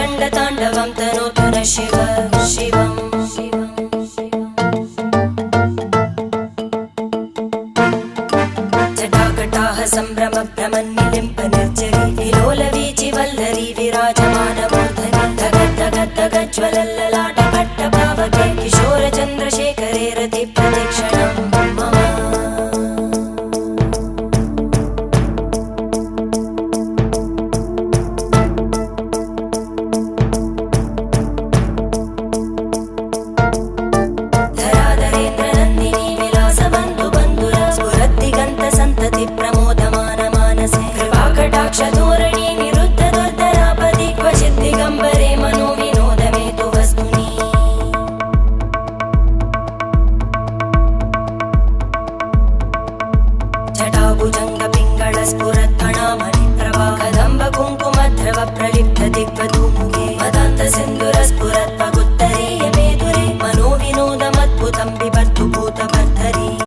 रङ्गताण्डवं तनोतु न शिव शिवम् जटाकटाः सम्भ्रमभ्रमन्निलिम्प निर्जरी विलोलवीचि वल्लरी विराजमानमूर्धनि धगज्ज्वलल्ललाटपट्टपावके किशोरचन्द्रशेखरे रतिप्रतिक्षणं मम धराधरेन्द्रनन्दिनी विलासबन्धुबन्धुर स्फुरद्दिगन्तसन्तति प्रमोदमान मानसे कृपाकटाक्षधोरणी निरुद्ध दुर्धरापदि क्वचित् दिगम्बरे मनो विनोदमेतु वस्तुनि जटाभुजङ्गपिङ्गळस्फुरत्फणामणिप्रभा कदम्ब कुङ्कुमद्रव प्रलिप्त दिग्वधूमुखे मदान्तसिन्धुरस्फुरत्